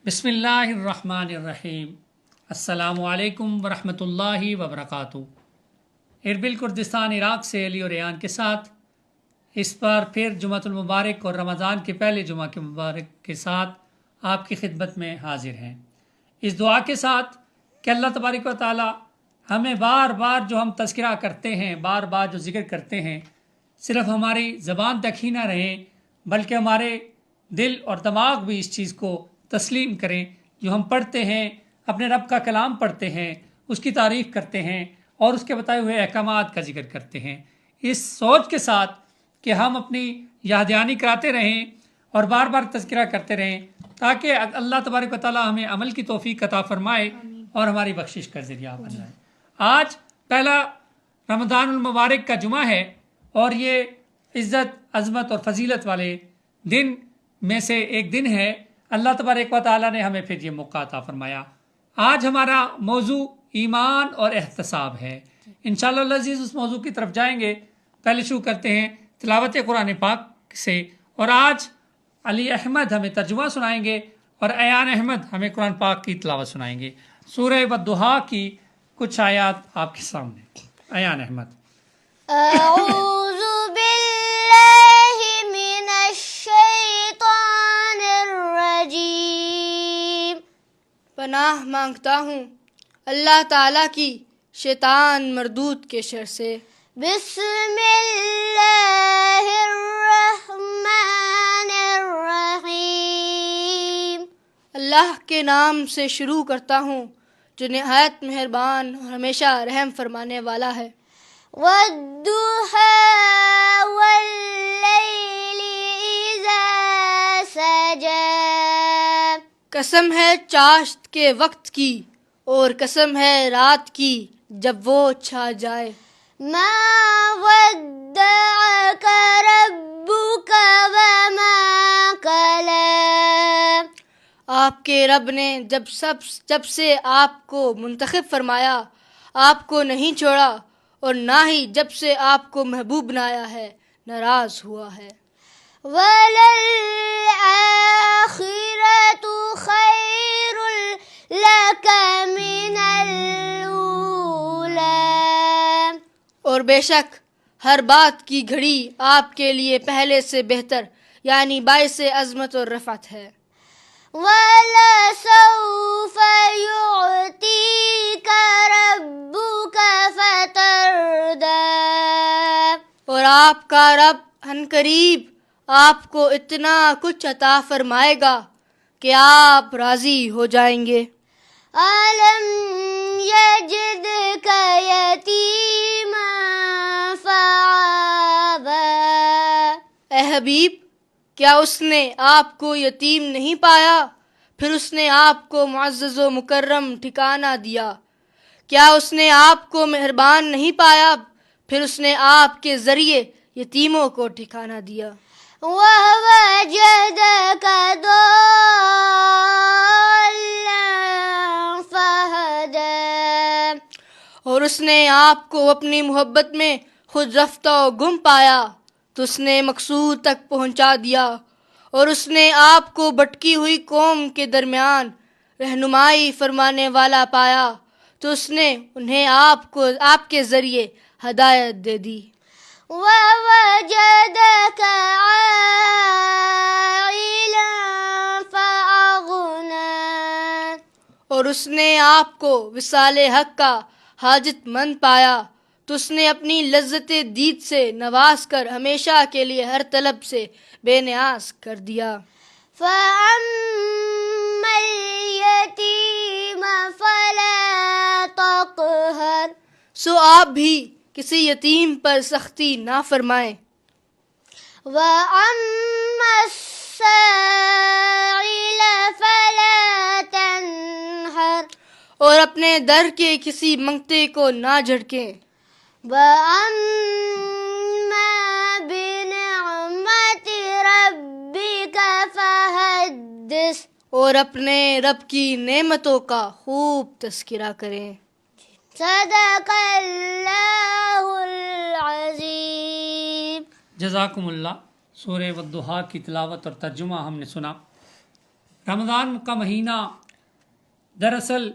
بسم اللہ الرحمن الرحیم۔ السلام علیکم ورحمۃ وبرکاتہ۔ اربل کردستان عراق سے علی اور ریان کے ساتھ اس بار پھر جمعۃ المبارک اور رمضان کے پہلے جمعہ کے مبارک کے ساتھ آپ کی خدمت میں حاضر ہیں، اس دعا کے ساتھ کہ اللہ تبارک و تعالی ہمیں بار بار جو ہم تذکرہ کرتے ہیں، بار بار جو ذکر کرتے ہیں، صرف ہماری زبان تک ہی نہ رہیں بلکہ ہمارے دل اور دماغ بھی اس چیز کو تسلیم کریں۔ جو ہم پڑھتے ہیں، اپنے رب کا کلام پڑھتے ہیں، اس کی تعریف کرتے ہیں اور اس کے بتائے ہوئے احکامات کا ذکر کرتے ہیں، اس سوچ کے ساتھ کہ ہم اپنی یاددہانی کراتے رہیں اور بار بار تذکرہ کرتے رہیں تاکہ اللہ تبارک و تعالی ہمیں عمل کی توفیق عطا فرمائے اور ہماری بخشش کا ذریعہ بن جائے۔ آج پہلا رمضان المبارک کا جمعہ ہے اور یہ عزت، عظمت اور فضیلت والے دن میں سے ایک دن ہے۔ اللہ تبارک و تعالی نے ہمیں پھر یہ موقع عطا فرمایا۔ آج ہمارا موضوع ایمان اور احتساب ہے۔ انشاءاللہ العزیز اس موضوع کی طرف جائیں گے۔ پہلے شروع کرتے ہیں تلاوت قرآن پاک سے، اور آج علی احمد ہمیں ترجمہ سنائیں گے اور ایان احمد ہمیں قرآن پاک کی تلاوت سنائیں گے۔ سورہ والضحیٰ کی کچھ آیات آپ کے سامنے۔ ایان احمد۔ اعوذ باللہ من الشیطان الرجیم، پناہ مانگتا ہوں اللہ تعالیٰ کی شیطان مردود کے شر سے۔ بسم اللہ الرحمن الرحیم، اللہ کے نام سے شروع کرتا ہوں جو نہایت مہربان اور ہمیشہ رحم فرمانے والا ہے۔ والضحى واللیل اذا سجى، قسم ہے چاشت کے وقت کی اور قسم ہے رات کی جب وہ چھا جائے۔ ما ودعك ربك وما قلى، آپ کے رب نے جب سے آپ کو منتخب فرمایا آپ کو نہیں چھوڑا، اور نہ ہی جب سے آپ کو محبوب بنایا ہے ناراض ہوا ہے۔ وَلَلْآخِرَةُ خَيْرٌ لَكَ مِنَ الْأُولَى، اور بے شک ہر بات کی گھڑی آپ کے لیے پہلے سے بہتر یعنی باعث عظمت اور رفعت ہے۔ وَلَسَوْفَ يُعْطِيكَ رَبُّكَ فَتَرْضَىٰ، اور آپ کا رب عنقریب آپ کو اتنا کچھ عطا فرمائے گا کہ آپ راضی ہو جائیں گے۔ أَلَمْ يَجِدْكَ يَتِيمًا فَآوَىٰ، اے حبیب، کیا اس نے آپ کو یتیم نہیں پایا پھر اس نے آپ کو معزز و مکرم ٹھکانہ دیا؟ کیا اس نے آپ کو مہربان نہیں پایا پھر اس نے آپ کے ذریعے یتیموں کو ٹھکانہ دیا؟ وَوَجَدَكَ ضَالًّا فَهَدَىٰ، اور اس نے آپ کو اپنی محبت میں خود رفتہ و گم پایا تو اس نے مقصود تک پہنچا دیا، اور اس نے آپ کو بھٹکی ہوئی قوم کے درمیان رہنمائی فرمانے والا پایا تو اس نے انہیں آپ کے ذریعے ہدایت دے دی۔ وَوَجَدَكَ عَائِلًا فَأَغْنَىٰ، اور اس نے آپ کو وصال حق کا حاجت مند پایا تو اس نے اپنی لذت دید سے نواز کر ہمیشہ کے لیے ہر طلب سے بے نیاز کر دیا۔ فَأَمَّا الْيَتِيمَ فَلَا تَقْهَرْ، سو آپ بھی کسی یتیم پر سختی نہ فرمائیں۔ وَأَمَّا السَّائِلَ فَلَا تَنْهَرْ، اور اپنے در کے کسی منگتے کو نہ جھڑکیں۔ وَأَمَّا بِنِعْمَةِ رَبِّكَ فَحَدِّثْ، اور اپنے رب کی نعمتوں کا خوب تذکرہ کریں۔ صدق اللہ العظیم۔ جزاکم اللہ۔ سورہ والضحیٰ کی تلاوت اور ترجمہ ہم نے سنا۔ رمضان کا مہینہ دراصل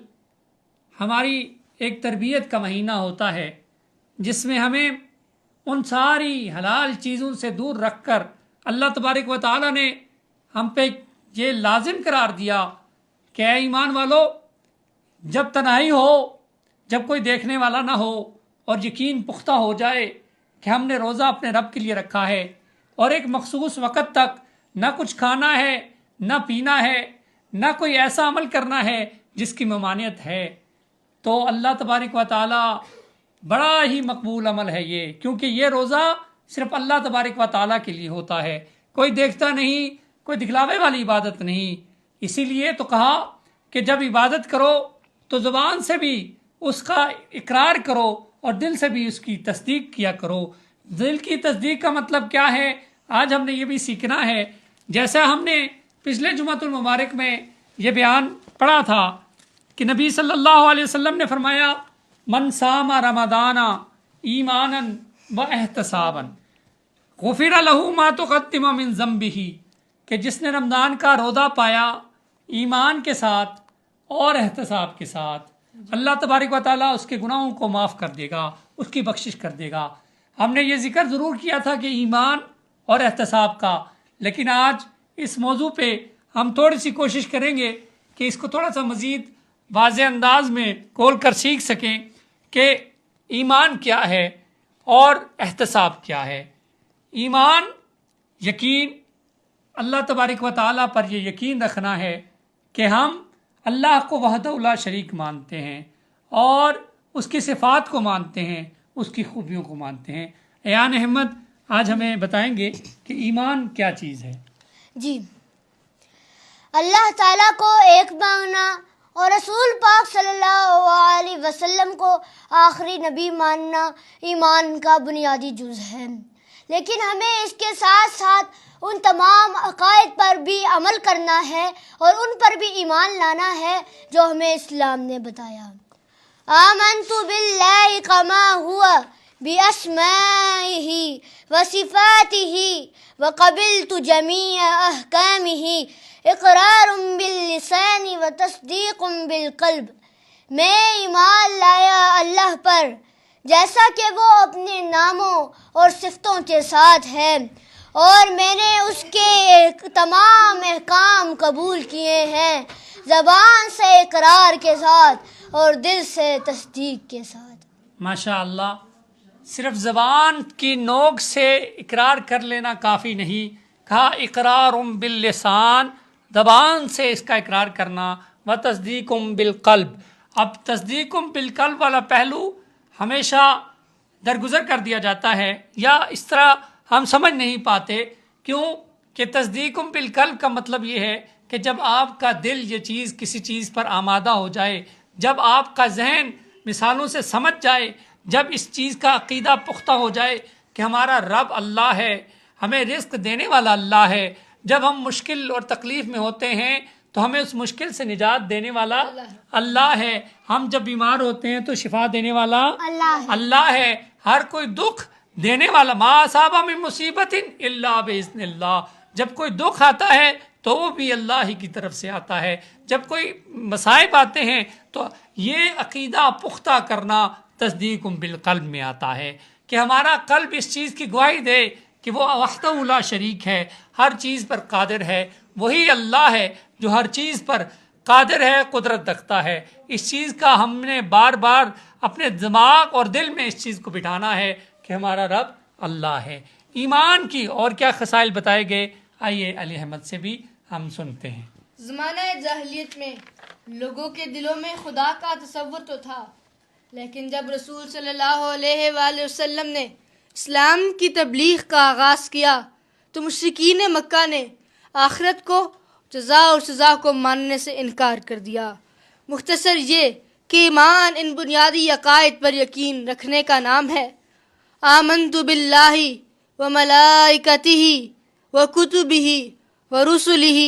ہماری ایک تربیت کا مہینہ ہوتا ہے، جس میں ہمیں ان ساری حلال چیزوں سے دور رکھ کر اللہ تبارک و تعالیٰ نے ہم پہ یہ لازم قرار دیا کہ اے ایمان والو، جب تنہائی ہو، جب کوئی دیکھنے والا نہ ہو اور یقین پختہ ہو جائے کہ ہم نے روزہ اپنے رب کے لیے رکھا ہے اور ایک مخصوص وقت تک نہ کچھ کھانا ہے، نہ پینا ہے، نہ کوئی ایسا عمل کرنا ہے جس کی ممانعت ہے، تو اللہ تبارک و تعالیٰ بڑا ہی مقبول عمل ہے یہ، کیونکہ یہ روزہ صرف اللہ تبارک و تعالیٰ کے لیے ہوتا ہے، کوئی دیکھتا نہیں، کوئی دکھلاوے والی عبادت نہیں۔ اسی لیے تو کہا کہ جب عبادت کرو تو زبان سے بھی اس کا اقرار کرو اور دل سے بھی اس کی تصدیق کیا کرو۔ دل کی تصدیق کا مطلب کیا ہے؟ آج ہم نے یہ بھی سیکھنا ہے۔ جیسا ہم نے پچھلے جمعۃ المبارک میں یہ بیان پڑھا تھا کہ نبی صلی اللہ علیہ وسلم نے فرمایا، من صام رمضان ایمانا و احتسابا غفر له ما تقدم من ذنبہ، کہ جس نے رمضان کا روزہ پایا ایمان کے ساتھ اور احتساب کے ساتھ، اللہ تبارک و تعالیٰ اس کے گناہوں کو معاف کر دے گا، اس کی بخشش کر دے گا۔ ہم نے یہ ذکر ضرور کیا تھا کہ ایمان اور احتساب کا، لیکن آج اس موضوع پہ ہم تھوڑی سی کوشش کریں گے کہ اس کو تھوڑا سا مزید واضح انداز میں کھول کر سیکھ سکیں کہ ایمان کیا ہے اور احتساب کیا ہے۔ ایمان یقین، اللہ تبارک و تعالیٰ پر یہ یقین رکھنا ہے کہ ہم اللہ کو وحدہ لا شریک مانتے ہیں اور اس کی صفات کو مانتے ہیں، اس کی خوبیوں کو مانتے ہیں۔ ایان احمد آج ہمیں بتائیں گے کہ ایمان کیا چیز ہے۔ جی، اللہ تعالیٰ کو ایک ماننا اور رسول پاک صلی اللہ علیہ وسلم کو آخری نبی ماننا ایمان کا بنیادی جز ہے، لیکن ہمیں اس کے ساتھ ساتھ ان تمام عقائد پر بھی عمل کرنا ہے اور ان پر بھی ایمان لانا ہے جو ہمیں اسلام نے بتایا۔ آمنت باللہ کما ہوا باسمائہ وصفاتہ وقبلت جمیع احکامہ اقرار باللسان وتصدیق بالقلب۔ میں ایمان لایا اللہ پر جیسا کہ وہ اپنے ناموں اور صفتوں کے ساتھ ہے، اور میں نے اس کے تمام احکام قبول کیے ہیں، زبان سے اقرار کے ساتھ اور دل سے تصدیق کے ساتھ۔ ماشاء اللہ، صرف زبان کی نوک سے اقرار کر لینا کافی نہیں، کہا اقرار باللسان، زبان سے اس کا اقرار کرنا، و تصدیق بالقلب۔ اب تصدیق بالقلب والا پہلو ہمیشہ درگزر کر دیا جاتا ہے، یا اس طرح ہم سمجھ نہیں پاتے، کیوں کہ تصدیق بالقلب کا مطلب یہ ہے کہ جب آپ کا دل یہ چیز کسی چیز پر آمادہ ہو جائے، جب آپ کا ذہن مثالوں سے سمجھ جائے، جب اس چیز کا عقیدہ پختہ ہو جائے کہ ہمارا رب اللہ ہے، ہمیں رزق دینے والا اللہ ہے، جب ہم مشکل اور تکلیف میں ہوتے ہیں تو ہمیں اس مشکل سے نجات دینے والا اللہ ہے، ہم جب بیمار ہوتے ہیں تو شفا دینے والا اللہ ہے، ہر کوئی دکھ دینے والا، ما اصاب من مصیبت الا باذن اللہ، جب کوئی دکھ آتا ہے تو وہ بھی اللہ ہی کی طرف سے آتا ہے، جب کوئی مصائب آتے ہیں تو یہ عقیدہ پختہ کرنا تصدیق بالقلب میں آتا ہے کہ ہمارا قلب اس چیز کی گواہی دے کہ وہ وحدہ لا شریک ہے، ہر چیز پر قادر ہے، وہی اللہ ہے جو ہر چیز پر قادر ہے، قدرت رکھتا ہے۔ اس چیز کا ہم نے بار بار اپنے دماغ اور دل میں اس چیز کو بٹھانا ہے کہ ہمارا رب اللہ ہے۔ ایمان کی اور کیا خصائل بتائے گئے، آئیے علی احمد سے بھی ہم سنتے ہیں۔ زمانہ جاہلیت میں لوگوں کے دلوں میں خدا کا تصور تو تھا، لیکن جب رسول صلی اللہ علیہ وآلہ وسلم نے اسلام کی تبلیغ کا آغاز کیا تو مشرکین مکہ نے آخرت کو، جزا اور سزا کو ماننے سے انکار کر دیا۔ مختصر یہ کہ ایمان ان بنیادی عقائد پر یقین رکھنے کا نام ہے۔ آمنت باللہ وملائکتہ وکتبہ ورسلہ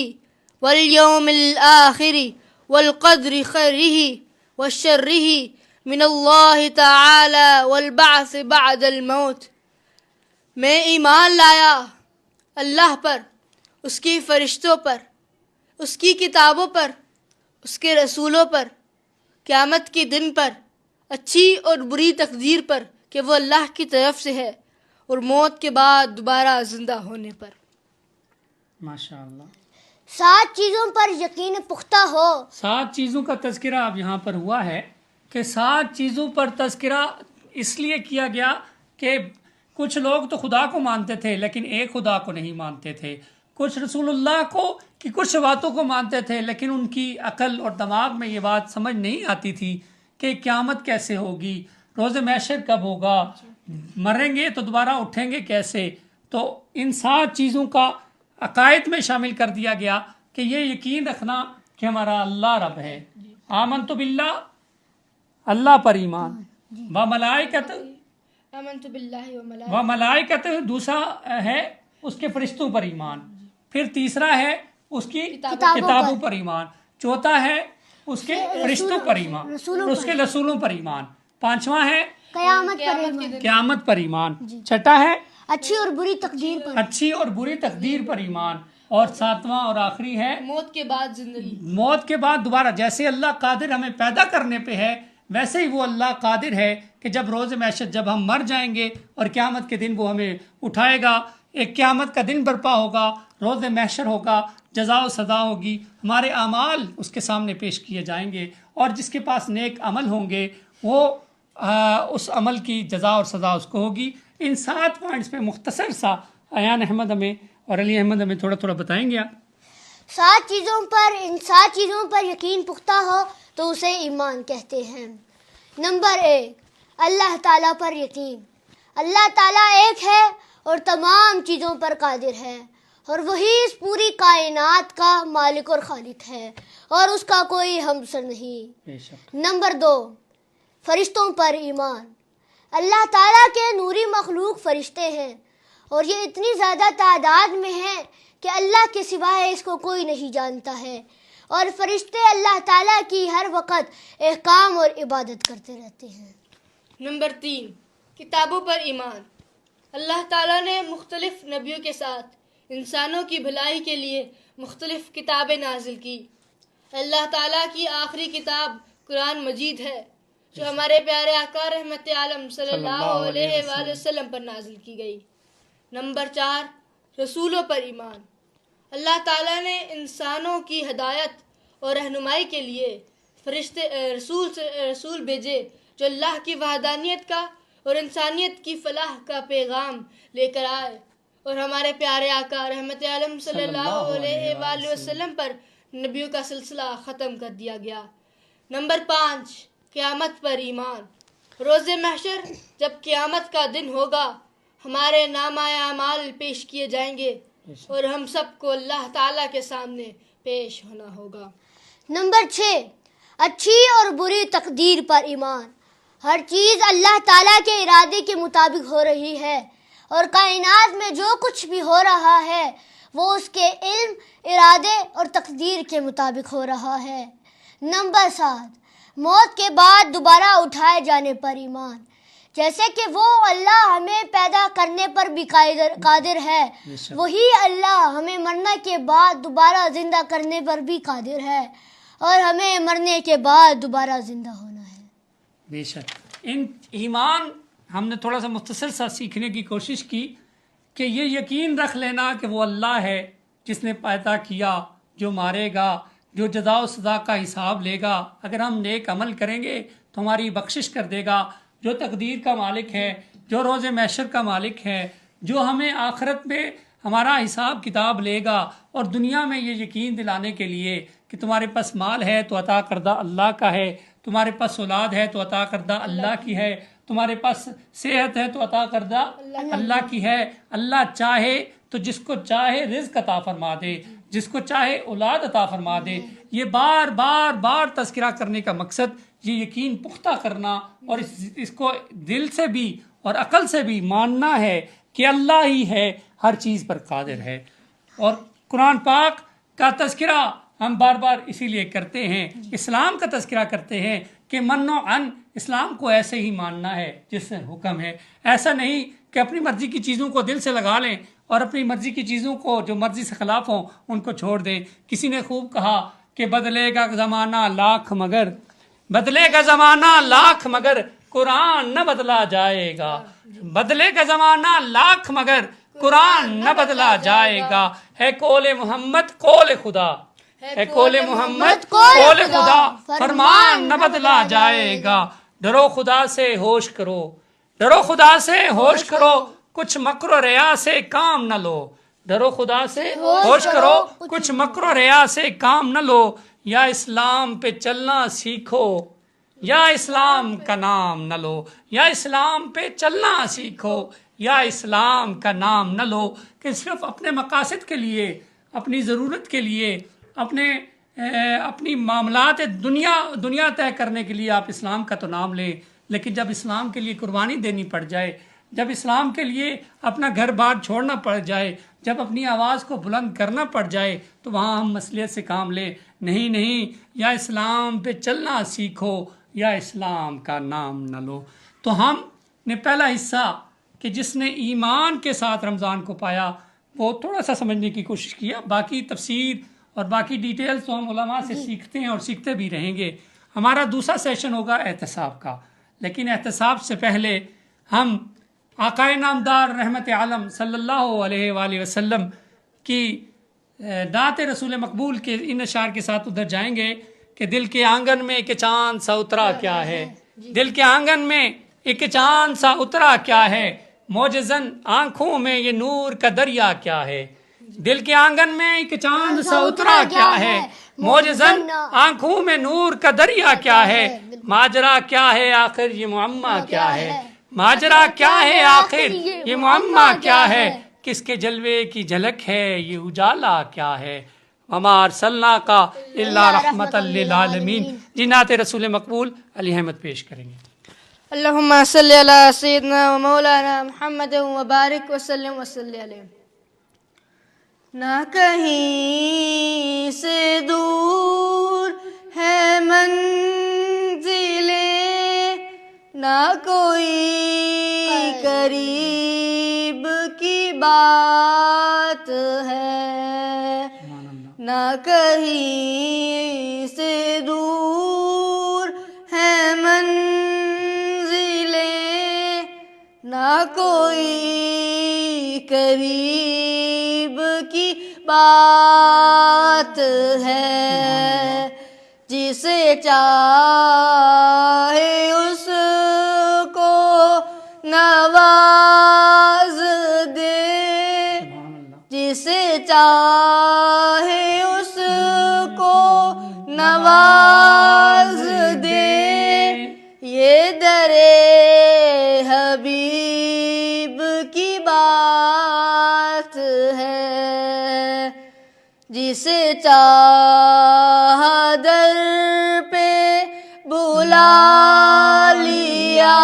والیوم الآخر والقدر خیرہ وشرہ من اللہ تعالی والبعث بعد الموت۔ میں ایمان لایا اللہ پر، اس کی فرشتوں پر، اس کی کتابوں پر، اس کے رسولوں پر، قیامت کے دن پر، اچھی اور بری تقدیر پر کہ وہ اللہ کی طرف سے ہے، اور موت کے بعد دوبارہ زندہ ہونے پر۔ ماشاء اللہ۔ 7 چیزوں پر یقین پختہ ہو۔ 7 چیزوں کا تذکرہ اب یہاں پر ہوا ہے کہ 7 چیزوں پر تذکرہ اس لیے کیا گیا کہ کچھ لوگ تو خدا کو مانتے تھے لیکن ایک خدا کو نہیں مانتے تھے، کچھ رسول اللہ کو کی کچھ باتوں کو مانتے تھے لیکن ان کی عقل اور دماغ میں یہ بات سمجھ نہیں آتی تھی کہ قیامت کیسے ہوگی، روز محشر کب ہوگا، مریں گے تو دوبارہ اٹھیں گے کیسے۔ تو ان 7 چیزوں کا عقائد میں شامل کر دیا گیا کہ یہ یقین رکھنا کہ ہمارا اللہ رب ہے۔ آمنت باللہ، اللہ پر ایمان، و ملائکت، آمنت باللہ و ملائکت، دوسرا ہے اس کے فرشتوں پر ایمان، پھر تیسرا ہے اس کی کتابوں پر ایمان، چوتھا ہے اس کے فرشتوں پر ایمان، اس کے رسولوں پر ایمان، پانچواں ہے قیامت پر ایمان، چھٹا ہے اچھی اور بری تقدیر پر، اچھی اور بری تقدیر پر ایمان، اور ساتواں اور آخری ہے موت کے بعد زندگی، موت کے بعد دوبارہ۔ جیسے اللہ قادر ہمیں پیدا کرنے پہ ہے ویسے ہی وہ اللہ قادر ہے کہ جب روز محشر، جب ہم مر جائیں گے اور قیامت کے دن وہ ہمیں اٹھائے گا، ایک قیامت کا دن برپا ہوگا، روز محشر ہوگا، جزا و سزا ہوگی، ہمارے اعمال اس کے سامنے پیش کیے جائیں گے، اور جس کے پاس نیک عمل ہوں گے وہ اس عمل کی جزا اور سزا اس کو ہوگی۔ ان 7 پوائنٹس پہ مختصر سا ایان احمد ہمیں اور علی احمد ہمیں تھوڑا تھوڑا بتائیں گے۔ 7 چیزوں پر، ان 7 چیزوں پر یقین پختہ ہو تو اسے ایمان کہتے ہیں۔ نمبر 1، اللہ تعالیٰ پر یقین۔ اللہ تعالیٰ ایک ہے اور تمام چیزوں پر قادر ہے، اور وہی اس پوری کائنات کا مالک اور خالق ہے، اور اس کا کوئی ہمسر نہیں۔ بے شک۔ نمبر 2، فرشتوں پر ایمان۔ اللہ تعالیٰ کے نوری مخلوق فرشتے ہیں، اور یہ اتنی زیادہ تعداد میں ہیں کہ اللہ کے سوائے اس کو کوئی نہیں جانتا ہے، اور فرشتے اللہ تعالیٰ کی ہر وقت احکام اور عبادت کرتے رہتے ہیں۔ نمبر 3، کتابوں پر ایمان۔ اللہ تعالیٰ نے مختلف نبیوں کے ساتھ انسانوں کی بھلائی کے لیے مختلف کتابیں نازل کی۔ اللہ تعالیٰ کی آخری کتاب قرآن مجید ہے جو ہمارے پیارے آقا رحمت عالم صلی اللہ علیہ وآلہ وسلم پر نازل کی گئی۔ نمبر 4، رسولوں پر ایمان۔ اللہ تعالیٰ نے انسانوں کی ہدایت اور رہنمائی کے لیے رسول بھیجے جو اللہ کی وحدانیت کا اور انسانیت کی فلاح کا پیغام لے کر آئے، اور ہمارے پیارے آقا رحمت عالم صلی اللہ علیہ وآلہ وسلم پر نبیوں کا سلسلہ ختم کر دیا گیا۔ نمبر 5، قیامت پر ایمان۔ روز محشر جب قیامت کا دن ہوگا، ہمارے نامہ اعمال پیش کیے جائیں گے اور ہم سب کو اللہ تعالیٰ کے سامنے پیش ہونا ہوگا۔ نمبر 6، اچھی اور بری تقدیر پر ایمان۔ ہر چیز اللہ تعالیٰ کے ارادے کے مطابق ہو رہی ہے، اور کائنات میں جو کچھ بھی ہو رہا ہے وہ اس کے علم، ارادے اور تقدیر کے مطابق ہو رہا ہے۔ نمبر 7، موت کے بعد دوبارہ اٹھائے جانے پر ایمان۔ جیسے کہ وہ اللہ ہمیں پیدا کرنے پر بھی قادر ہے، وہی اللہ ہمیں مرنے کے بعد دوبارہ زندہ کرنے پر بھی قادر ہے، اور ہمیں مرنے کے بعد دوبارہ زندہ ہونا ہے۔ بے شک۔ ان ایمان ہم نے تھوڑا سا مختصر سا سیکھنے کی کوشش کی کہ یہ یقین رکھ لینا کہ وہ اللہ ہے جس نے پیدا کیا، جو مارے گا، جو جزا و سزا کا حساب لے گا۔ اگر ہم نیک عمل کریں گے تو ہماری بخشش کر دے گا، جو تقدیر کا مالک ہے، جو روز محشر کا مالک ہے، جو ہمیں آخرت میں ہمارا حساب کتاب لے گا، اور دنیا میں یہ یقین دلانے کے لیے کہ تمہارے پاس مال ہے تو عطا کردہ اللہ کا ہے، تمہارے پاس اولاد ہے تو عطا کردہ اللہ کی ہے، تمہارے پاس صحت ہے تو عطا کردہ اللہ کی ہے۔ اللہ چاہے تو جس کو چاہے رزق عطا فرما دے، جس کو چاہے اولاد عطا فرما دے۔ یہ بار بار بار تذکرہ کرنے کا مقصد یہ یقین پختہ کرنا، اور اس کو دل سے بھی اور عقل سے بھی ماننا ہے کہ اللہ ہی ہے، ہر چیز پر قادر ہے۔ اور قرآن پاک کا تذکرہ ہم بار بار اسی لیے کرتے ہیں، اسلام کا تذکرہ کرتے ہیں کہ من و عن، اسلام کو ایسے ہی ماننا ہے جس سے حکم ہے۔ ایسا نہیں کہ اپنی مرضی کی چیزوں کو دل سے لگا لیں اور اپنی مرضی کی چیزوں کو جو مرضی سے خلاف ہوں ان کو چھوڑ دیں۔ کسی نے خوب کہا کہ بدلے گا زمانہ لاکھ مگر، بدلے گا زمانہ لاکھ مگر قرآن نہ بدلا جائے گا، بدلے گا زمانہ لاکھ مگر قرآن نہ بدلا جائے گا، ہے قول محمد قول خدا، ہے قول محمد قول خدا، فرمان نہ بدلا جائے گا۔ ڈرو خدا سے ہوش کرو، ڈرو خدا سے ہوش کرو، کچھ مکر و ریا سے کام نہ لو، ڈرو خدا سے ہوش کرو، کچھ مکر و ریا سے کام نہ لو، یا اسلام پہ چلنا سیکھو، یا اسلام کا نام نہ لو، یا اسلام پہ چلنا سیکھو، یا اسلام کا نام نہ لو، کہ صرف اپنے مقاصد کے لیے، اپنی ضرورت کے لیے، اپنی معاملات دنیا طے کرنے کے لیے آپ اسلام کا تو نام لیں، لیکن جب اسلام کے لیے قربانی دینی پڑ جائے، جب اسلام کے لیے اپنا گھر بار چھوڑنا پڑ جائے، جب اپنی آواز کو بلند کرنا پڑ جائے، تو وہاں ہم مصلحت سے کام لیں۔ نہیں، یا اسلام پہ چلنا سیکھو، یا اسلام کا نام نہ لو۔ تو ہم نے پہلا حصہ کہ جس نے ایمان کے ساتھ رمضان کو پایا وہ تھوڑا سا سمجھنے کی کوشش کیا، باقی تفسیر اور باقی ڈیٹیلز تو ہم علماء سے سیکھتے ہیں اور سیکھتے بھی رہیں گے۔ ہمارا دوسرا سیشن ہوگا احتساب کا، لیکن احتساب سے پہلے ہم آقائے نامدار رحمت عالم صلی اللہ علیہ وآلہ وسلم کی نعت رسول مقبول کے ان اشعار کے ساتھ ادھر جائیں گے کہ دل کے آنگن میں ایک چاند سا اترا کیا ہے، دل کے آنگن میں ایک چاند سا اترا کیا ہے، موجزن آنکھوں میں یہ نور کا دریا کیا ہے، دل کے آنگن میں ایک چاند سا اترا کیا ہے، موجزن آنکھوں میں نور کا دریا کیا ہے، ماجرا کیا ہے آخر یہ معمہ کیا ہے، ماجرا کیا ہے آخر یہ معمہ کیا ہے، کس کے جلوے کی جھلک ہے یہ اجالا کیا ہے، وما ارسلناک الا رحمۃ للعالمین۔ جنات رسول مقبول علی احمد پیش کریں گے۔ اللہم صلی علی سیدنا و مولانا محمد وبارک وسلم وصلی علیہ۔ نہ کہیں سے دور ہے منزلیں، نہ کوئی قریب کی بات ہے، نہ کہیں سے دور ہے منزلیں، نہ کوئی قریب کی بات ہے، جسے چاہے اس کو نواز دے، جسے چاہے اس کو نواز دے، یہ در حبیب کی بات ہے، جسے چاہا در پہ بلا لیا،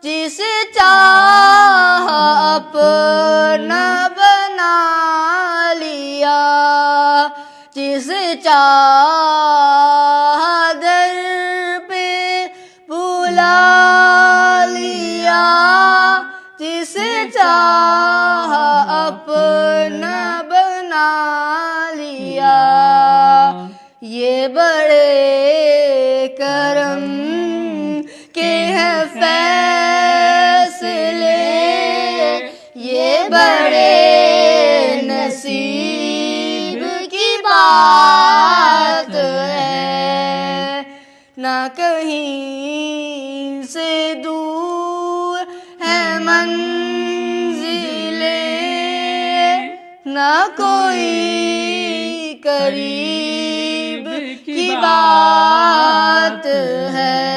جسے چاہا اپنا بنا لیا، جسے چاہا در پہ بلا لیا، جسے چاہا اپنا بنا لیا، یہ بڑے کرم کے ہیں فیصلے، یہ بڑے نصیب کی بات ہے، نہ کہیں سے دور ہے منزلیں، نہ کوئی قریب کی بات ہے،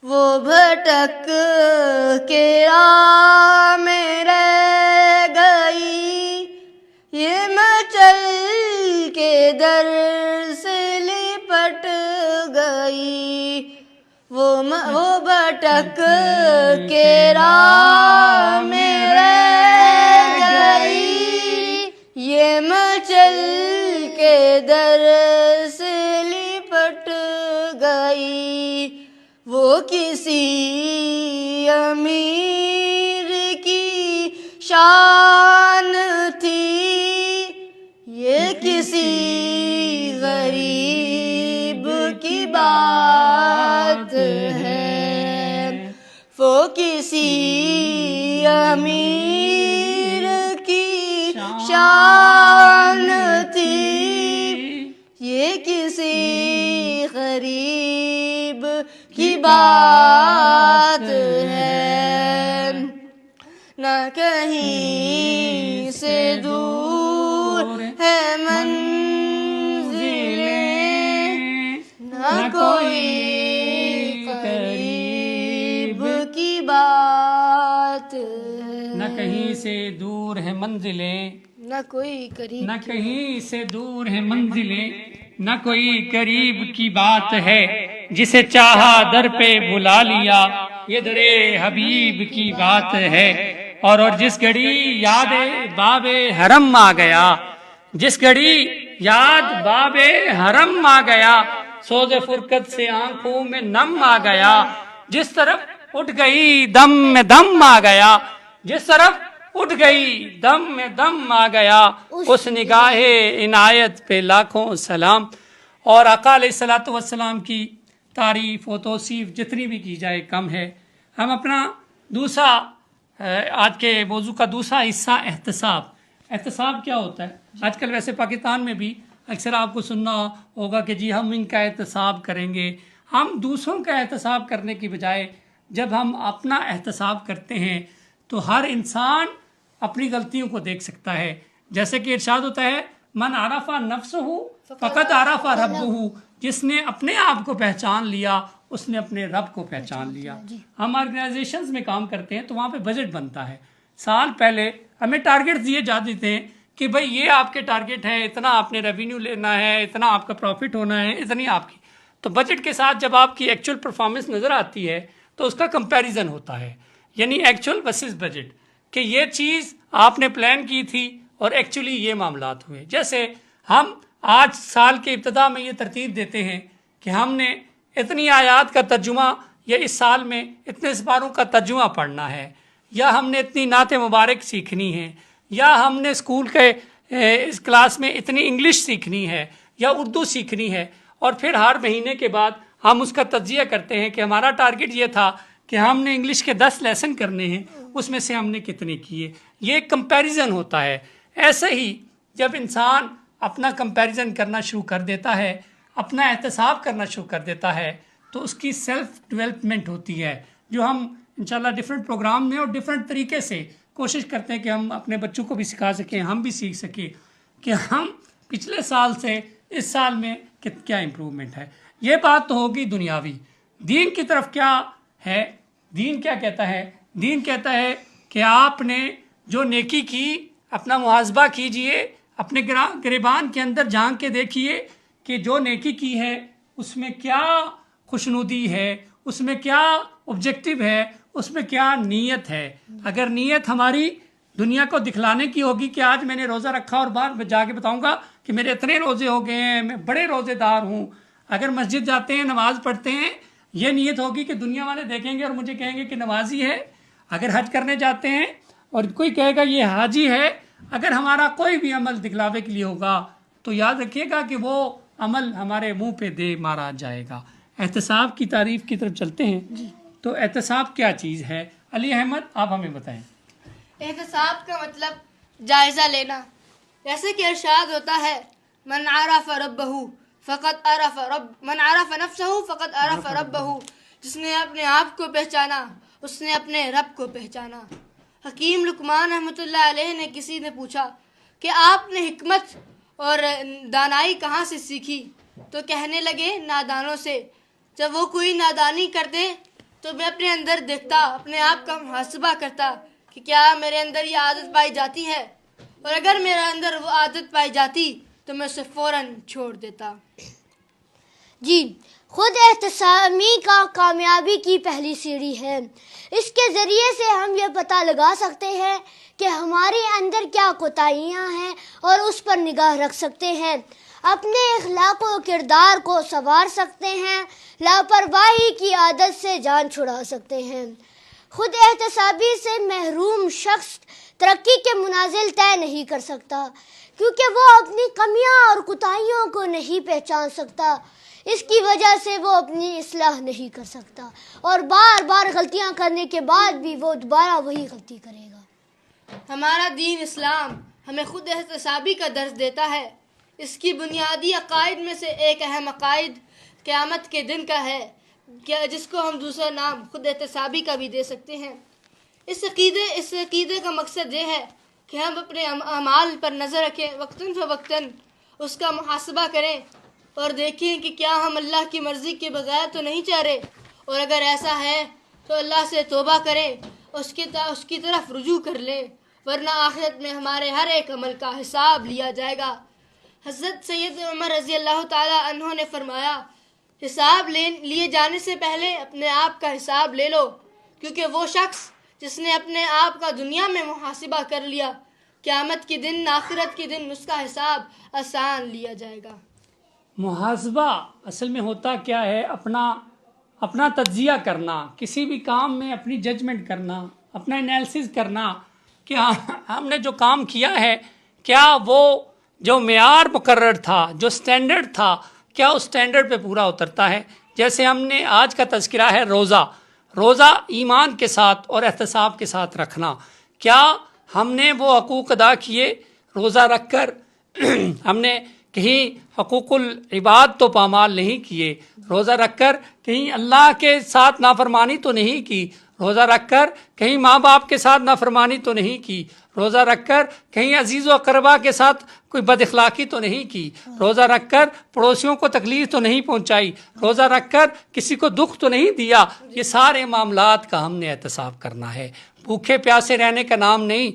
وہ بھٹک کے راہ میں رہ گئی، یہ مچل کے در سے لپٹ گئی، وہ بھٹک کے راہ میں رہ گئی، یہ مچل کے در سے لپٹ گئی، وہ وہ کسی امیر کی شان تھی، یہ کسی غریب کی بات ہے، وہ کسی امیر کی شان تھی، یہ کسی غریب کی بات ہے، نہ کہیں سے دور ہے منزلیں، نہ کوئی قریب کی بات ہے، نہ کہیں سے دور ہے منزلیں، نہ کوئی قریب، نہ کہیں سے دور ہے منزلیں، نہ کوئی قریب کی بات ہے، جسے چاہا در پہ بلا لیا، یہ در حبیب کی بات ہے۔ اور جس گھڑی یاد باب حرم آ گیا، جس گھڑی یاد باب حرم آ گیا، سوز فرقت سے آنکھوں میں نم آ گیا، جس طرف اٹھ گئی دم میں دم آ گیا، جس طرف اٹھ گئی دم میں دم آ گیا، اس نگاہ عنایت پہ لاکھوں سلام۔ اور آقا علیہ الصلوۃ والسلام کی تعریف و توصیف جتنی بھی کی جائے کم ہے۔ ہم اپنا دوسرا آج کے موضوع کا دوسرا حصہ احتساب۔ احتساب کیا ہوتا ہے؟ آج کل ویسے پاکستان میں بھی اکثر آپ کو سننا ہوگا کہ جی ہم ان کا احتساب کریں گے۔ ہم دوسروں کا احتساب کرنے کی بجائے جب ہم اپنا احتساب کرتے ہیں تو ہر انسان اپنی غلطیوں کو دیکھ سکتا ہے۔ جیسے کہ ارشاد ہوتا ہے من عرف نفسہ فقط عرف ربہ، جس نے اپنے آپ کو پہچان لیا اس نے اپنے رب کو پہچان لیا۔ ہم آرگنائزیشنز میں کام کرتے ہیں تو وہاں پہ بجٹ بنتا ہے، سال پہلے ہمیں ٹارگٹ دیے جا دیتے ہیں کہ بھئی یہ آپ کے ٹارگٹ ہے، اتنا آپ نے ریونیو لینا ہے، اتنا آپ کا پروفٹ ہونا ہے، اتنی آپ کی۔ تو بجٹ کے ساتھ جب آپ کی ایکچوئل پرفارمنس نظر آتی ہے تو اس کا کمپیریزن ہوتا ہے، یعنی ایکچوئل ورسز بجٹ، کہ یہ چیز آپ نے پلان کی تھی اور ایکچولی یہ معاملات ہوئے۔ جیسے ہم آج سال کے ابتدا میں یہ ترتیب دیتے ہیں کہ ہم نے اتنی آیات کا ترجمہ یا اس سال میں اتنے سپاروں کا ترجمہ پڑھنا ہے، یا ہم نے اتنی نعت مبارک سیکھنی ہے، یا ہم نے اسکول کے اس کلاس میں اتنی انگلش سیکھنی ہے یا اردو سیکھنی ہے، اور پھر ہر مہینے کے بعد ہم اس کا تجزیہ کرتے ہیں کہ ہمارا ٹارگٹ یہ تھا کہ ہم نے انگلش کے 10 لیسن کرنے ہیں، اس میں سے ہم نے کتنے کیے۔ یہ ایک کمپیریزن ہوتا ہے۔ ایسے ہی جب انسان اپنا کمپیریزن کرنا شروع کر دیتا ہے، اپنا احتساب کرنا شروع کر دیتا ہے، تو اس کی سیلف ڈیولپمنٹ ہوتی ہے، جو ہم انشاءاللہ ڈیفرنٹ پروگرام میں اور ڈیفرنٹ طریقے سے کوشش کرتے ہیں کہ ہم اپنے بچوں کو بھی سکھا سکیں، ہم بھی سیکھ سکیں کہ ہم پچھلے سال سے اس سال میں کیا امپروومنٹ ہے۔ یہ بات تو ہوگی دنیاوی۔ دین کی طرف کیا ہے؟ دین کیا کہتا ہے؟ دین کہتا ہے کہ آپ نے جو نیکی کی اپنا محاسبہ کیجئے، اپنے گریبان کے اندر جھانک کے دیکھیے کہ جو نیکی کی ہے اس میں کیا خوشنودی ہے، اس میں کیا آبجیکٹو ہے، اس میں کیا نیت ہے۔ اگر نیت ہماری دنیا کو دکھلانے کی ہوگی کہ آج میں نے روزہ رکھا اور بعد میں جا کے بتاؤں گا کہ میرے اتنے روزے ہو گئے ہیں، میں بڑے روزے دار ہوں، اگر مسجد جاتے ہیں نماز پڑھتے ہیں، یہ نیت ہوگی کہ دنیا والے دیکھیں گے اور مجھے کہیں گے کہ نمازی ہے۔ اگر حج کرنے جاتے ہیں اور کوئی کہے گا یہ حاجی ہے، اگر ہمارا کوئی بھی عمل دکھلاوے کے لیے ہوگا تو یاد رکھیے گا کہ وہ عمل ہمارے منہ پہ دے مارا جائے گا۔ احتساب کی تعریف کی طرف چلتے ہیں۔ تو احتساب کیا چیز ہے؟ علی احمد آپ ہمیں بتائیں۔ احتساب کا مطلب جائزہ لینا، جیسے کہ ارشاد ہوتا ہے من عرف ربہ فقط عرف من عرف نفسہ فقط عرف ربہ، جس نے اپنے آپ کو پہچانا اس نے اپنے رب کو پہچانا۔ حکیم لقمان رحمۃ اللہ علیہ نے کسی نے پوچھا کہ آپ نے حکمت اور دانائی کہاں سے سیکھی؟ تو کہنے لگے نادانوں سے۔ جب وہ کوئی نادانی کرتے تو میں اپنے اندر دیکھتا، اپنے آپ کا محاسبہ کرتا کہ کیا میرے اندر یہ عادت پائی جاتی ہے، اور اگر میرے اندر وہ عادت پائی جاتی تو میں اسے فوراً چھوڑ دیتا۔ جی، خود احتسامی کا کامیابی کی پہلی سیڑھی ہے۔ اس کے ذریعے سے ہم یہ پتہ لگا سکتے ہیں کہ ہمارے اندر کیا کوتاہیاں ہیں اور اس پر نگاہ رکھ سکتے ہیں۔ اپنے اخلاق و کردار کو سنوار سکتے ہیں، لاپرواہی کی عادت سے جان چھڑا سکتے ہیں۔ خود احتسابی سے محروم شخص ترقی کے منازل طے نہیں کر سکتا، کیونکہ وہ اپنی کمیاں اور کوتاہیوں کو نہیں پہچان سکتا۔ اس کی وجہ سے وہ اپنی اصلاح نہیں کر سکتا، اور بار بار غلطیاں کرنے کے بعد بھی وہ دوبارہ وہی غلطی کرے گا۔ ہمارا دین اسلام ہمیں خود احتسابی کا درس دیتا ہے۔ اس کی بنیادی عقائد میں سے ایک اہم عقائد قیامت کے دن کا ہے، جس کو ہم دوسرا نام خود احتسابی کا بھی دے سکتے ہیں۔ اس عقیدے کا مقصد یہ ہے کہ ہم اپنے اعمال پر نظر رکھیں، وقتاً فوقتاً اس کا محاسبہ کریں اور دیکھیں کہ کیا ہم اللہ کی مرضی کے بغیر تو نہیں چاہ رہے، اور اگر ایسا ہے تو اللہ سے توبہ کریں، اس کی طرف رجوع کر لیں، ورنہ آخرت میں ہمارے ہر ایک عمل کا حساب لیا جائے گا۔ حضرت سید عمر رضی اللہ تعالیٰ عنہ نے فرمایا، حساب لیے جانے سے پہلے اپنے آپ کا حساب لے لو، کیونکہ وہ شخص جس نے اپنے آپ کا دنیا میں محاسبہ کر لیا، قیامت کے دن، آخرت کے دن اس کا حساب آسان لیا جائے گا۔ محاسبہ اصل میں ہوتا کیا ہے؟ اپنا تجزیہ کرنا، کسی بھی کام میں اپنی ججمنٹ کرنا، اپنا انالیسس کرنا کہ ہم نے جو کام کیا ہے کیا وہ جو معیار مقرر تھا، جو سٹینڈرڈ تھا، کیا اس سٹینڈرڈ پہ پورا اترتا ہے۔ جیسے ہم نے آج کا تذکرہ ہے روزہ ایمان کے ساتھ اور احتساب کے ساتھ رکھنا، کیا ہم نے وہ حقوق ادا کیے روزہ رکھ کر؟ ہم نے کہیں حقوق العباد تو پامال نہیں کیے، روزہ رکھ کر کہیں اللہ کے ساتھ نافرمانی تو نہیں کی، روزہ رکھ کر کہیں ماں باپ کے ساتھ نافرمانی تو نہیں کی، روزہ رکھ کر کہیں عزیز و اقربا کے ساتھ کوئی بد اخلاقی تو نہیں کی، روزہ رکھ کر پڑوسیوں کو تکلیف تو نہیں پہنچائی، روزہ رکھ کر کسی کو دکھ تو نہیں دیا۔ یہ سارے معاملات کا ہم نے احتساب کرنا ہے۔ بھوکے پیاسے رہنے کا نام نہیں،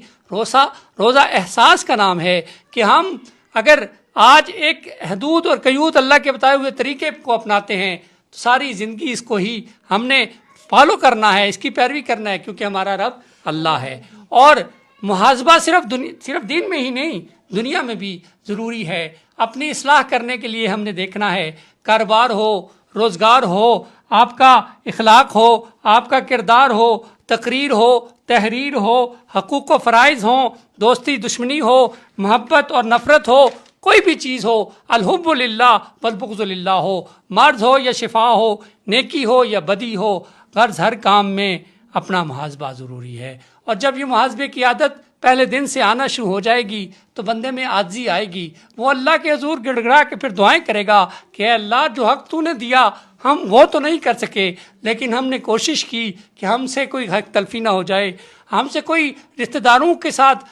روزہ احساس کا نام ہے کہ ہم اگر آج ایک حدود اور قیود اللہ کے بتائے ہوئے طریقے کو اپناتے ہیں تو ساری زندگی اس کو ہی ہم نے فالو کرنا ہے، اس کی پیروی کرنا ہے، کیونکہ ہمارا رب اللہ ہے۔ اور محاسبہ صرف دین میں ہی نہیں، دنیا میں بھی ضروری ہے۔ اپنی اصلاح کرنے کے لیے ہم نے دیکھنا ہے، کاروبار ہو، روزگار ہو، آپ کا اخلاق ہو، آپ کا کردار ہو، تقریر ہو، تحریر ہو، حقوق و فرائض ہوں، دوستی دشمنی ہو، محبت اور نفرت ہو، کوئی بھی چیز ہو، الحب للہ والبغض للہ ہو، مرض ہو یا شفا ہو، نیکی ہو یا بدی ہو، غرض ہر کام میں اپنا محاسبہ ضروری ہے۔ اور جب یہ محاسبے کی عادت پہلے دن سے آنا شروع ہو جائے گی تو بندے میں عاجزی آئے گی، وہ اللہ کے حضور گڑ گڑا کے پھر دعائیں کرے گا کہ اے اللہ جو حق تو نے دیا ہم وہ تو نہیں کر سکے، لیکن ہم نے کوشش کی کہ ہم سے کوئی حق تلفی نہ ہو جائے، ہم سے کوئی رشتہ داروں کے ساتھ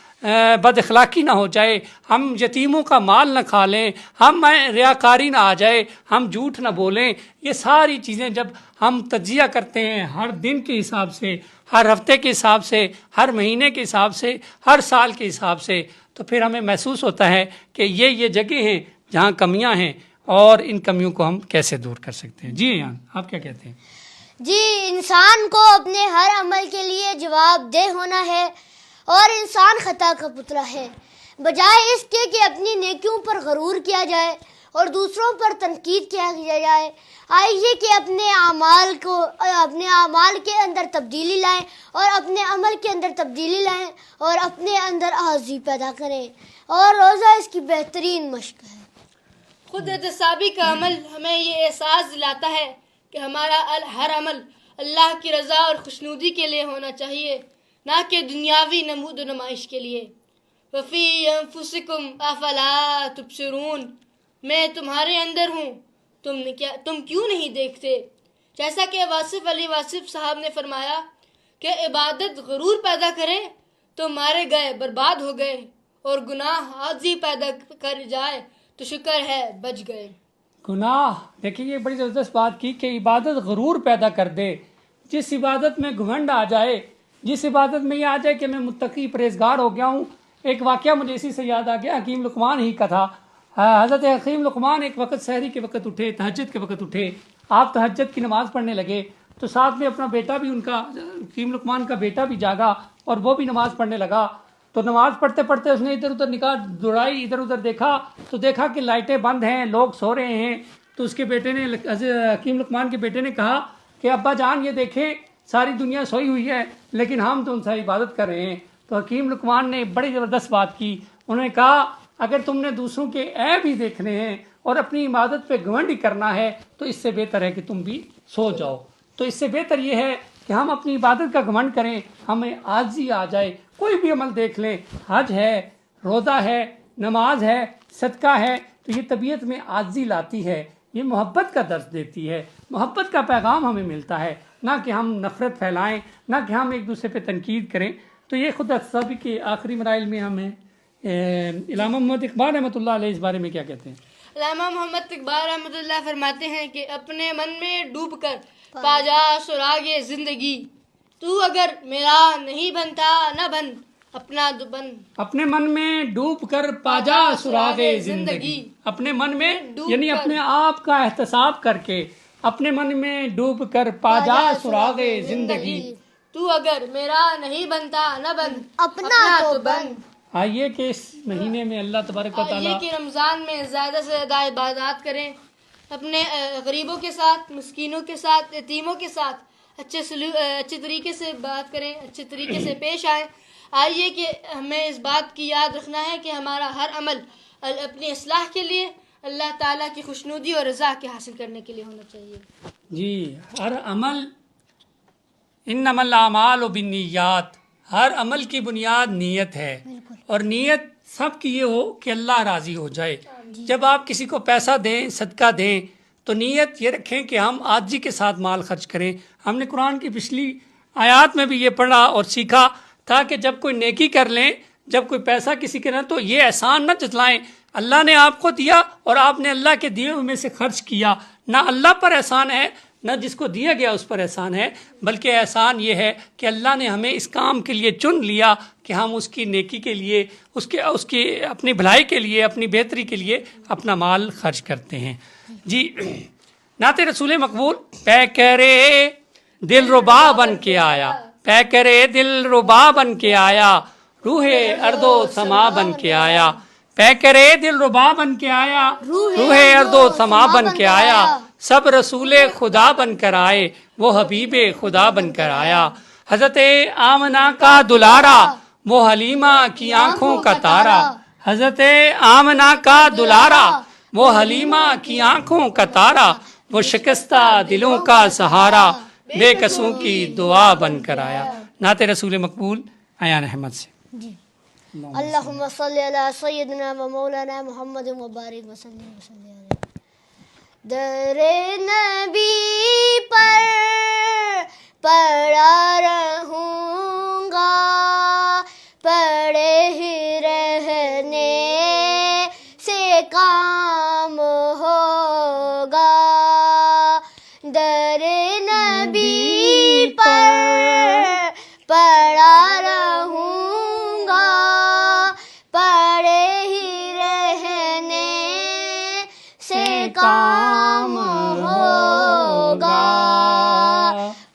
بد اخلاقی نہ ہو جائے، ہم یتیموں کا مال نہ کھا لیں، ہم ریاکاری نہ آ جائے، ہم جھوٹ نہ بولیں۔ یہ ساری چیزیں جب ہم تجزیہ کرتے ہیں ہر دن کے حساب سے، ہر ہفتے کے حساب سے، ہر مہینے کے حساب سے، ہر سال کے حساب سے، تو پھر ہمیں محسوس ہوتا ہے کہ یہ جگہ ہیں جہاں کمیاں ہیں اور ان کمیوں کو ہم کیسے دور کر سکتے ہیں۔ جی ہاں، آپ کیا کہتے ہیں؟ جی، انسان کو اپنے ہر عمل کے لیے جواب دہ ہونا ہے، اور انسان خطا کا پتلا ہے۔ بجائے اس کے کہ اپنی نیکیوں پر غرور کیا جائے اور دوسروں پر تنقید کیا جائے، آئیے کہ اپنے اعمال کے اندر تبدیلی لائیں اور اپنے عمل کے اندر تبدیلی لائیں اور اپنے اندر عاجزی پیدا کریں، اور روزہ اس کی بہترین مشق ہے۔ خود احتسابی کا عمل ہمیں یہ احساس دلاتا ہے کہ ہمارا ہر عمل اللہ کی رضا اور خوشنودی کے لیے ہونا چاہیے، نہ کہ دنیاوی نمود و نمائش کے لیے۔ وفی انفسکم افلا تبصرون، میں تمہارے اندر ہوں، تم کیوں نہیں دیکھتے؟ جیسا کہ واصف علی واصف صاحب نے فرمایا کہ عبادت غرور پیدا کرے تو مارے گئے، برباد ہو گئے، اور گناہ عاجزی پیدا کر جائے تو شکر ہے بچ گئے۔ گناہ، دیکھیں یہ بڑی زبردست بات کی کہ عبادت غرور پیدا کر دے۔ جس عبادت میں گھمنڈ آ جائے، جس عبادت میں یہ آ جائے کہ میں متقی پرہیزگار ہو گیا ہوں۔ ایک واقعہ مجھے اسی سے یاد آ گیا، حکیم لقمان ہی کا تھا۔ حضرت حکیم لقمان ایک وقت سحری کے وقت اٹھے، تہجد کے وقت اٹھے، آپ تہجد کی نماز پڑھنے لگے تو ساتھ میں اپنا بیٹا بھی، ان کا حکیم لقمان کا بیٹا بھی جاگا اور وہ بھی نماز پڑھنے لگا۔ تو نماز پڑھتے پڑھتے اس نے ادھر ادھر نگاہ دوڑائی، ادھر ادھر دیکھا تو دیکھا کہ لائٹیں بند ہیں، لوگ سو رہے ہیں. تو اس کے بیٹے نے، حکیم لقمان کے بیٹے نے کہا کہ ابا جان یہ دیکھیں ساری دنیا سوئی ہوئی ہے لیکن ہم تو ان سے عبادت کر رہے ہیں. تو حکیم لقمان نے بڑی زبردست بات کی. انہوں نے کہا اگر تم نے دوسروں کے عیب ہی دیکھنے ہیں اور اپنی عبادت پہ گھمنڈ ہی کرنا ہے تو اس سے بہتر ہے کہ تم بھی سو جاؤ. تو اس سے بہتر یہ ہے کہ ہم اپنی عبادت کا گھمنڈ کریں، ہمیں عاجزی آ جائے. کوئی بھی عمل دیکھ لیں، حج ہے، روزہ ہے، نماز ہے، صدقہ ہے، تو یہ طبیعت میں عاجزی لاتی ہے، یہ محبت کا درس دیتی ہے، محبت کا پیغام ہمیں ملتا ہے، نہ کہ ہم نفرت پھیلائیں، نہ کہ ہم ایک دوسرے پہ تنقید کریں. تو یہ خود سبھی کے آخری مراحل میں ہمیں علامہ محمد اقبال رحمۃ اللہ علیہ اس بارے میں کیا کہتے ہیں؟ علامہ محمد اقبال رحمۃ اللہ فرماتے ہیں کہ اپنے من میں ڈوب کر پا جا سراغ زندگی، تو اگر میرا نہیں بنتا نہ بن اپنا بن. اپنے من میں ڈوب کر پا جا سراغ زندگی. اپنے من میں یعنی اپنے آپ کا احتساب کر کے اپنے من میں ڈوب کر پا جا سراغ زندگی. تو اگر میرا نہیں بنتا نہ بن اپنا تو بن. آئیے کہ اس مہینے میں اللہ تبارک و تعالیٰ یہ کہ رمضان میں زیادہ سے زیادہ عبادات کریں، اپنے غریبوں کے ساتھ، مسکینوں کے ساتھ، یتیموں کے ساتھ اچھے طریقے سے بات کریں، اچھے طریقے سے پیش آئیں. آئیے کہ ہمیں اس بات کی یاد رکھنا ہے کہ ہمارا ہر عمل اپنی اصلاح کے لیے، اللہ تعالیٰ کی خوشنودی اور رضا کے حاصل کرنے کے لیے ہونا چاہیے. جی ہر عمل، انما الاعمال بالنیات، ہر عمل کی بنیاد نیت ہے، اور نیت سب کی یہ ہو کہ اللہ راضی ہو جائے. جب آپ کسی کو پیسہ دیں، صدقہ دیں، تو نیت یہ رکھیں کہ ہم عاجزی کے ساتھ مال خرچ کریں. ہم نے قرآن کی پچھلی آیات میں بھی یہ پڑھا اور سیکھا تھا کہ جب کوئی نیکی کر لیں، جب کوئی پیسہ کسی کے نہ، تو یہ احسان نہ جتلائیں. اللہ نے آپ کو دیا اور آپ نے اللہ کے دیے ہوئے میں سے خرچ کیا، نہ اللہ پر احسان ہے نہ جس کو دیا گیا اس پر احسان ہے، بلکہ احسان یہ ہے کہ اللہ نے ہمیں اس کام کے لیے چن لیا کہ ہم اس کی نیکی کے لیے، اس کی اپنی بھلائی کے لیے، اپنی بہتری کے لیے اپنا مال خرچ کرتے ہیں. جی نعت رسول مقبول. پے کرے دل ربا بن کے آیا، پے کرے دل ربا بن کے آیا، روح ارد و سما بن کے آیا. پے کرے دل ربا بن کے آیا، روح ارد و سما بن کے آیا. سب رسول خدا بن کر آئے، وہ حبیب خدا بن کر آیا. حضرت آمنہ کا دلارا، وہ حلیمہ کی آنکھوں کا تارا. حضرت آمنہ کا دلارا، وہ حلیمہ کی آنکھوں کا تارا. وہ شکستہ دلوں کا سہارا، بے کسوں کی دعا بن کر آیا. نعت رسول مقبول ایان احمد سے. جی اللہم صلی علی سیدنا و مولانا محمد مبارک وسلم وسلم. در نبی پر پڑا رہوں گا، پڑے ہی رہنے سے کام ہوگا. در نبی پر پڑا رہوں گا، پڑے ہی رہنے سے کام ہوگا.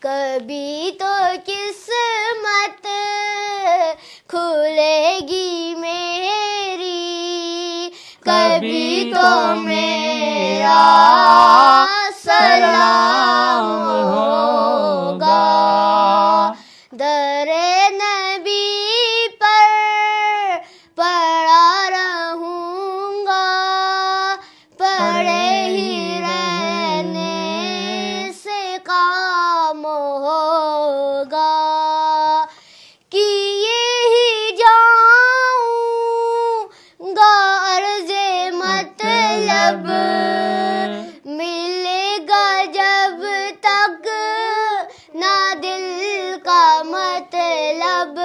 کبھی تو قسمت کھلے گی میری، کبھی تو میرا سلام ہوگا. در نبی پر پڑا رہوں گا، پڑے ہی رہنے سے کام ہوگا. کیے ہی جاؤں گا عرض مطلب، ملے گا جب تک نہ دل کا مطلب.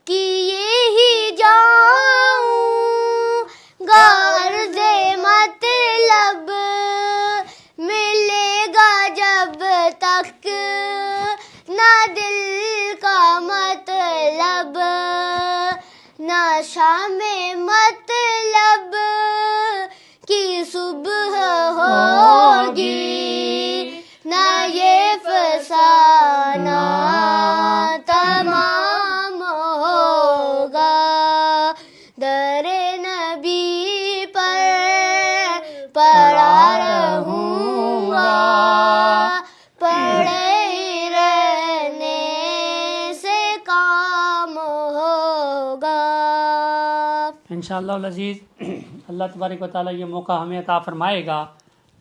کیے ہی جاؤں گا عرض مطلب، ملے گا جب تک نہ دل کا مطلب. نہ شام مطلب کی انشاءاللہ العزیز اللہ تبارک و تعالیٰ یہ موقع ہمیں عطا فرمائے گا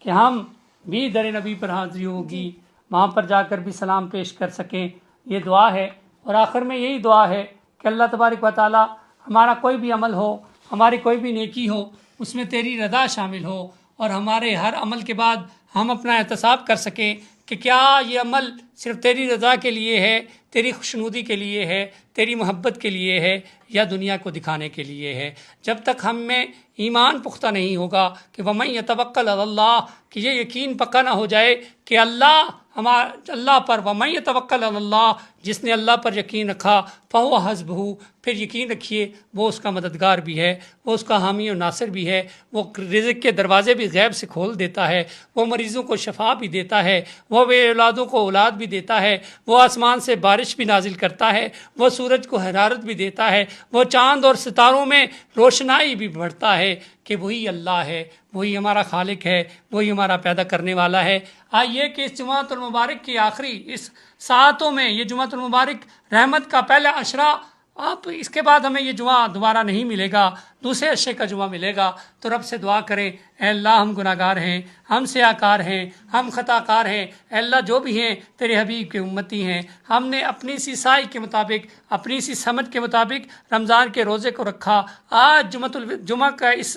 کہ ہم بھی در نبی پر حاضری ہوگی، وہاں پر جا کر بھی سلام پیش کر سکیں، یہ دعا ہے۔ اور آخر میں یہی دعا ہے کہ اللہ تبارک و تعالیٰ ہمارا کوئی بھی عمل ہو، ہماری کوئی بھی نیکی ہو، اس میں تیری رضا شامل ہو، اور ہمارے ہر عمل کے بعد ہم اپنا احتساب کر سکیں کہ کیا یہ عمل صرف تیری رضا کے لیے ہے، تیری خوشنودی کے لیے ہے، تیری محبت کے لیے ہے، یا دنیا کو دکھانے کے لیے ہے۔ جب تک ہم میں ایمان پختہ نہیں ہوگا کہ وَمَن يَتَوَكَّلْ عَلَى اللَّهِ، کہ یہ یقین پکا نہ ہو جائے کہ اللہ پر، وَمَن يَتَوَكَّلْ عَلَى اللَّهِ، جس نے اللہ پر یقین رکھا، فَهُوَ حَسْبُهُ، پھر یقین رکھیے وہ اس کا مددگار بھی ہے، وہ اس کا حامی و ناصر بھی ہے، وہ رزق کے دروازے بھی غیب سے کھول دیتا ہے، وہ مریضوں کو شفا بھی دیتا ہے، وہ بے اولادوں کو اولاد بھی دیتا ہے، وہ آسمان سے بارش بھی نازل کرتا ہے، وہ سورج کو حرارت بھی دیتا ہے، وہ چاند اور ستاروں میں روشنائی بھی بڑھتا ہے، کہ وہی اللہ ہے، وہی ہمارا خالق ہے، وہی ہمارا پیدا کرنے والا ہے۔ آئیے کہ اس جمعۃ المبارک کی آخری اس ساعتوں میں، یہ جمعۃ المبارک رحمت کا پہلا عشرہ، آپ اس کے بعد ہمیں یہ جمعہ دوبارہ نہیں ملے گا، دوسرے عشرے کا جمعہ ملے گا، تو رب سے دعا کریں، اے اللہ ہم گناہ گار ہیں، ہم سیاہ کار ہیں، ہم خطا کار ہیں، اے اللہ جو بھی ہیں تیرے حبیب کے امتی ہیں، ہم نے اپنی سی سائی کے مطابق، اپنی سی سمجھ کے مطابق رمضان کے روزے کو رکھا، آج جمعہ کا اس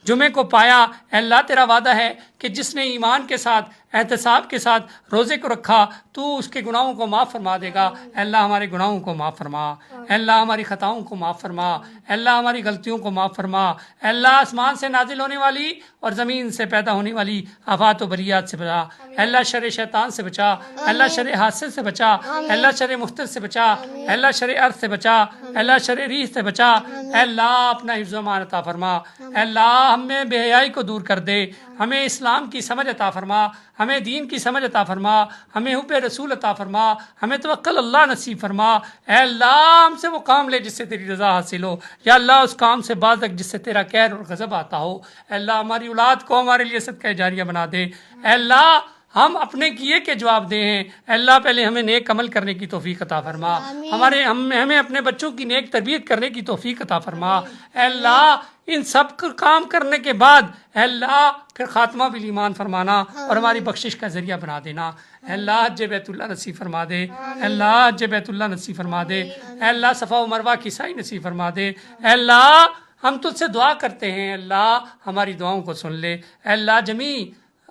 جمعے کو پایا۔ اے اللہ تیرا وعدہ ہے کہ جس نے ایمان کے ساتھ، احتساب کے ساتھ روزے کو رکھا تو اس کے گناہوں کو معاف فرما دے گا۔ اے اللہ ہمارے گناہوں کو معاف فرما، اے اللہ ہماری خطاؤں کو معاف فرما، اے اللہ ہماری غلطیوں کو معاف فرما، اے اللہ آسمان سے نازل ہونے والی اور زمین سے پیدا ہونے والی آفات و بلیات سے بچا، اے اللہ شر شیطان سے بچا، اے اللہ شر حاسد سے بچا، اے اللہ شر مختر سے بچا، اے اللہ شر ارض سے بچا، اے اللہ شر ریح سے بچا، اے اللہ اپنا حفظ و امان عطا فرما، اے اللہ ہمیں بے حیائی کو دور کر دے، ہمیں اسلام کی سمجھ عطا فرما، ہمیں دین کی سمجھ عطا فرما، ہمیں حب رسول عطا فرما، ہمیں توکل اللہ نصیب فرما، اے اللہ ہم سے وہ کام لے جس سے تیری رضا حاصل ہو، یا اللہ اس کام سے باز رکھ جس سے تیرا قہر اور غضب آتا ہو، اے اللہ ہماری اولاد کو ہمارے لیے صدقہ جاریہ بنا دے، اے اللہ ہم اپنے کیے کے جواب دے ہیں، اے اللہ پہلے ہمیں نیک عمل کرنے کی توفیق عطا فرما، ہمیں اپنے بچوں کی نیک تربیت کرنے کی توفیق عطا فرما، اے اللہ ان سب کا کام کرنے کے بعد اے اللہ پھر خاتمہ بالایمان فرمانا اور ہماری بخشش کا ذریعہ بنا دینا، اے اللہ حج بیت اللہ نصیب فرما دے، اے اللہ حج بیت اللہ نصیب فرما دے، اے اللہ صفا و مروہ کی سعی نصیب فرما دے، اے اللہ ہم تجھ سے دعا کرتے ہیں، اللہ ہماری دعاؤں کو سن لے، اے اللہ جمیع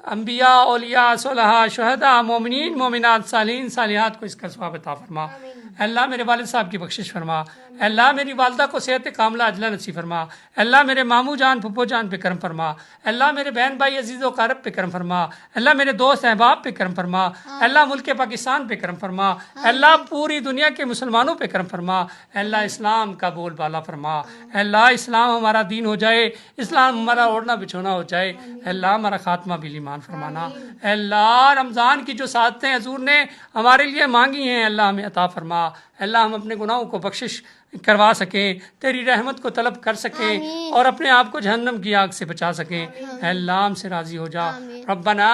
انبیاء، اولیاء، صلحاء، شہداء، مومنین، مومنات، صالحین، صالحات کو اس کا ثواب عطا فرما، اے اللہ میرے والد صاحب کی بخشش فرما، اے اللہ میری والدہ کو صحت کاملہ عاجلہ نصیب فرما، اے اللہ میرے ماموں جان پھپھو جان پہ کرم فرما، اے اللہ میرے بہن بھائی عزیز و اقارب پہ کرم فرما، اے اللہ میرے دوست احباب پہ کرم فرما، اے اللہ ملک پاکستان پہ کرم فرما، اے اللہ پوری دنیا کے مسلمانوں پہ کرم فرما، اے اللہ اسلام کا بول بالا فرما، اے اللہ اسلام ہمارا دین ہو جائے، اسلام ہمارا اوڑھنا بچھونا ہو جائے، اے اللہ ہمارا خاتمہ بالایمان فرمانا، اے اللہ رمضان کی جو سعادتیں حضور نے ہمارے لیے مانگی ہیں اللہ ہمیں عطا فرما، اے اللہ ہم اپنے گناہوں کو بخشش کروا سکیں، تیری رحمت کو طلب کر سکیں اور اپنے آپ کو جہنم کی آگ سے بچا سکیں، اے اللہ ہم سے راضی ہو جا۔ ربنا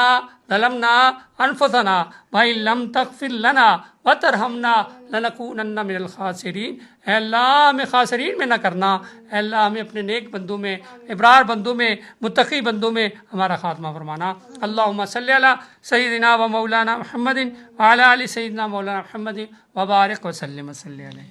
ظلمنا انفسنا وان لم تغفر لنا وترحمنا لنکونن من الخاسرین، اے اللہ ہمیں خاسرین میں نہ کرنا، اے اللہ ہمیں اپنے نیک بندوں میں، ابرار بندوں میں، متقی بندوں میں ہمارا خاتمہ فرمانا۔ اللہم صلی علی سیدنا و مولانا محمد وعلی آل سیدنا مولانا محمد وبارک وسلم وصلی علیہ۔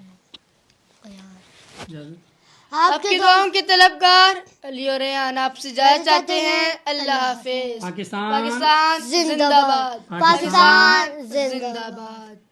آپ کے دعاؤں کے طلبگار علی اور ریان آپ سے اجازت چاہتے ہیں، اللہ حافظ۔ پاکستان پاکستان زندہ باد، پاکستان زندہ زندہ باد۔